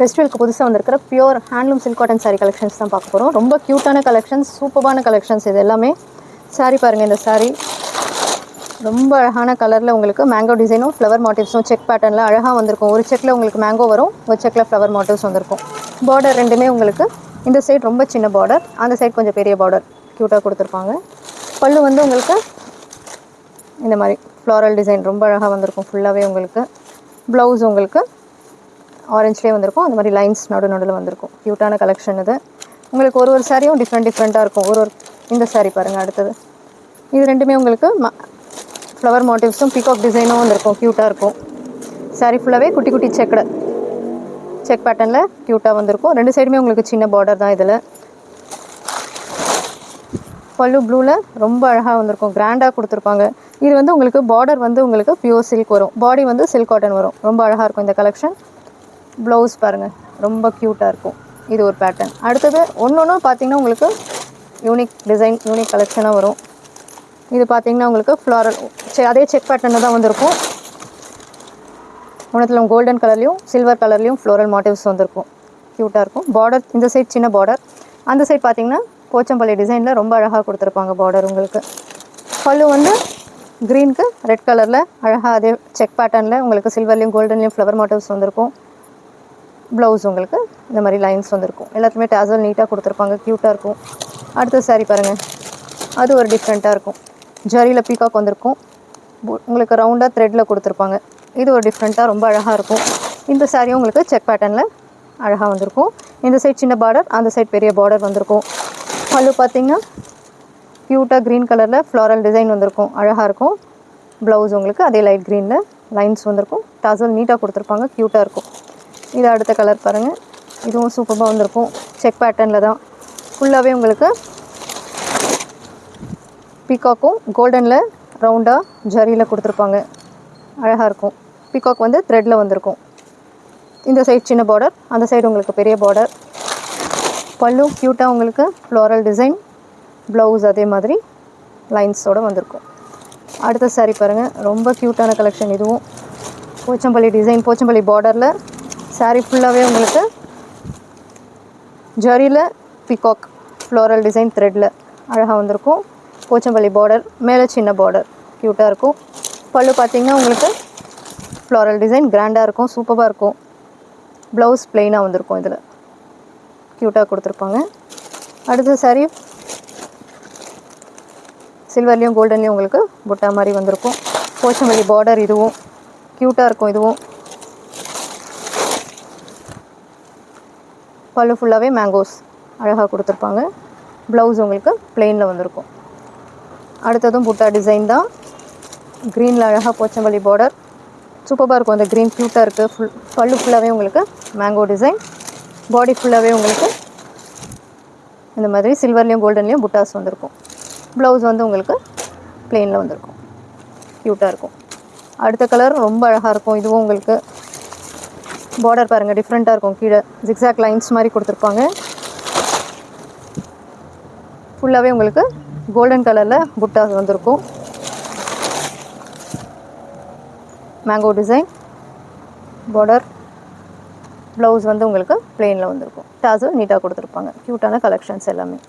ஃபெஸ்டிவலுக்கு புதுசாக வந்திருக்கிற pure handloom silk cotton sari collections தான் பார்க்க போகிறோம். ரொம்ப க்யூட்டான கலெக்ஷன்ஸ், சூப்பரான கலெக்ஷன்ஸ் இது எல்லாமே. சாரீ பாருங்கள், இந்த சாரீ ரொம்ப அழகான கலரில் உங்களுக்கு மேங்கோ டிசைனும் ஃப்ளவர் மாட்டிவ்ஸும் செக் பேட்டர்னில் அழகாக வந்திருக்கும். ஒரு செக்கில் உங்களுக்கு மேங்கோ வரும், ஒரு செக்கில் ஃப்ளவர் மாட்டிவ்ஸ் வந்திருக்கும். பார்டர் ரெண்டுமே உங்களுக்கு இந்த சைடு ரொம்ப சின்ன பார்டர், அந்த சைடு கொஞ்சம் பெரிய பார்டர் க்யூட்டாக கொடுத்துருப்பாங்க. பல்லு வந்து உங்களுக்கு இந்த மாதிரி ஃப்ளாரல் டிசைன் ரொம்ப அழகாக வந்திருக்கும் ஃபுல்லாகவே உங்களுக்கு. ப்ளவுஸ் உங்களுக்கு ஆரஞ்சுலேயே வந்திருக்கும், அந்த மாதிரி லைன்ஸ் நடுவில் வந்திருக்கும். க்யூட்டான கலெக்ஷன் இது. உங்களுக்கு ஒரு சாரியும் டிஃப்ரெண்ட்டாக இருக்கும். இந்த சாரீ பாருங்கள். அடுத்தது இது ரெண்டுமே உங்களுக்கு ஃப்ளவர் மோட்டிவ்ஸும் பீகாக் டிசைனும் வந்திருக்கும், க்யூட்டாக இருக்கும். சாரீ ஃபுல்லாகவே குட்டி குட்டி செக் பேட்டர்னில் க்யூட்டாக வந்திருக்கும். ரெண்டு சைடுமே உங்களுக்கு சின்ன பார்டர் தான் இதில். பல்லு ப்ளூவில் ரொம்ப அழகாக வந்திருக்கும், கிராண்டாக கொடுத்துருப்பாங்க. இது வந்து உங்களுக்கு பார்டர் வந்து உங்களுக்கு பியூர் சில்க் வரும், பாடி வந்து சில்க் காட்டன் வரும். ரொம்ப அழகாக இருக்கும் இந்த கலெக்ஷன். ப்ளவுஸ் பாருங்கள், ரொம்ப க்யூட்டாக இருக்கும். இது ஒரு பேட்டர்ன். அடுத்தது ஒன்று பார்த்திங்கன்னா உங்களுக்கு யூனிக் டிசைன், யூனிக் கலெக்ஷனாக வரும். இது பார்த்திங்கன்னா உங்களுக்கு ஃப்ளாரல் அதே செக் பேட்டர்னில் தான் வந்திருக்கும். ஒன்றத்தில் கோல்டன் கலர்லேயும் சில்வர் கலர்லேயும் ஃப்ளோரல் மாட்டிவ்ஸ் வந்திருக்கும், க்யூட்டாக இருக்கும். பார்டர் இந்த சைட் சின்ன பார்டர், அந்த சைட் பார்த்திங்கன்னா போச்சம்பள்ளி டிசைனில் ரொம்ப அழகாக கொடுத்துருப்பாங்க பார்டர் உங்களுக்கு. பல்லு வந்து க்ரீனுக்கு ரெட் கலரில் அழகாக அதே செக் பேட்டர்னில் உங்களுக்கு சில்வர்லேயும் கோல்டன்லேயும் ஃப்ளவர் மாட்டிவ்ஸ் வந்திருக்கும். ப்ளவுஸ் உங்களுக்கு இந்த மாதிரி லைன்ஸ் வந்திருக்கும். எல்லாத்துக்குமே டேசல் நீட்டாக கொடுத்துருப்பாங்க, க்யூட்டாக இருக்கும். அடுத்த சாரீ பாருங்கள், அது ஒரு டிஃப்ரெண்ட்டாக இருக்கும். ஜரியில் பீகாக் வந்திருக்கும், உங்களுக்கு ரவுண்டாக த்ரெட்டில் கொடுத்துருப்பாங்க. இது ஒரு டிஃப்ரெண்ட்டாக ரொம்ப அழகாக இருக்கும். இந்த சாரியும் உங்களுக்கு செக் பேட்டர்னில் அழகாக வந்திருக்கும். இந்த சைட் சின்ன பார்டர், அந்த சைட் பெரிய பார்டர் வந்திருக்கும். பல்லு பார்த்திங்கன்னா க்யூட்டாக க்ரீன் கலரில் ஃப்ளாரல் டிசைன் வந்திருக்கும், அழகாக இருக்கும். ப்ளவுஸ் உங்களுக்கு அதே லைட் க்ரீனில் லைன்ஸ் வந்திருக்கும், டசல் நீட்டாக கொடுத்துருப்பாங்க, க்யூட்டாக இருக்கும். இது அடுத்த கலர் பாருங்கள், இதுவும் சூப்பராக வந்திருக்கும். செக் பேட்டர்னில் தான் ஃபுல்லாகவே உங்களுக்கு பீகாக்கும் கோல்டனில் ரவுண்டாக ஜரியில் கொடுத்துருப்பாங்க, அழகாக இருக்கும். பீகாக் வந்து த்ரெட்டில் வந்திருக்கும். இந்த சைடு சின்ன பார்டர், அந்த சைடு உங்களுக்கு பெரிய பார்டர். பல்லு க்யூட்டாக உங்களுக்கு ஃப்ளோரல் டிசைன், ப்ளவுஸ் அதே மாதிரி லைன்ஸோடு வந்திருக்கும். அடுத்த சாரீ பாருங்கள், ரொம்ப க்யூட்டான கலெக்ஷன். இதுவும் போச்சம்பள்ளி டிசைன், போச்சம்பள்ளி பார்டரில் சாரீ ஃபுல்லாகவே உங்களுக்கு ஜரியில் பீகாக் ஃப்ளோரல் டிசைன் த்ரெட்டில் அழகாக வந்திருக்கும். போச்சம்பள்ளி பார்டர், மேலே சின்ன பார்டர், க்யூட்டாக இருக்கும். பல்லு பார்த்திங்கன்னா உங்களுக்கு ஃப்ளோரல் டிசைன் கிராண்டாக இருக்கும், சூப்பராக இருக்கும். ப்ளவுஸ் ப்ளெயினாக வந்திருக்கும், இதில் க்யூட்டாக கொடுத்துருப்பாங்க. அடுத்த சாரீ சில்வர்லேயும் கோல்டன்லேயும் உங்களுக்கு புட்டா மாதிரி வந்திருக்கும். போச்சம்பள்ளி பார்டர், இதுவும் க்யூட்டாக இருக்கும். இதுவும் பல்லு ஃபுல்லாகவே மேங்கோஸ் அழகாக கொடுத்துருப்பாங்க. ப்ளவுஸ் உங்களுக்கு ப்ளெயினில் வந்திருக்கும். அடுத்ததும் புட்டா டிசைன் தான், க்ரீனில் அழகாக போச்சம்பள்ளி பார்டர், சூப்பராக இருக்கும். அந்த க்ரீன் க்யூட்டாக இருக்குது. பல்லு ஃபுல்லாகவே உங்களுக்கு மேங்கோ டிசைன், பாடி ஃபுல்லாகவே உங்களுக்கு இந்த மாதிரி சில்வர்லேயும் கோல்டன்லேயும் புட்டாஸ் வந்திருக்கும். ப்ளவுஸ் வந்து உங்களுக்கு ப்ளெயினில் வந்திருக்கும், க்யூட்டாக இருக்கும். அடுத்த கலர் ரொம்ப அழகாக இருக்கும். இதுவும் உங்களுக்கு பார்டர் பாருங்கள், டிஃப்ரெண்ட்டாக இருக்கும். கீழே ஜிக்ஸாக் லைன்ஸ் மாதிரி கொடுத்துருப்பாங்க. ஃபுல்லாகவே உங்களுக்கு கோல்டன் கலரில் புட்டாஸ் வந்திருக்கும். மேங்கோ டிசைன் பார்டர், ப்ளவுஸ் வந்து உங்களுக்கு ப்ளெயினில் வந்திருக்கும். டாசல் நீட்டாக கொடுத்துருப்பாங்க. க்யூட்டான கலெக்ஷன்ஸ் எல்லாமே.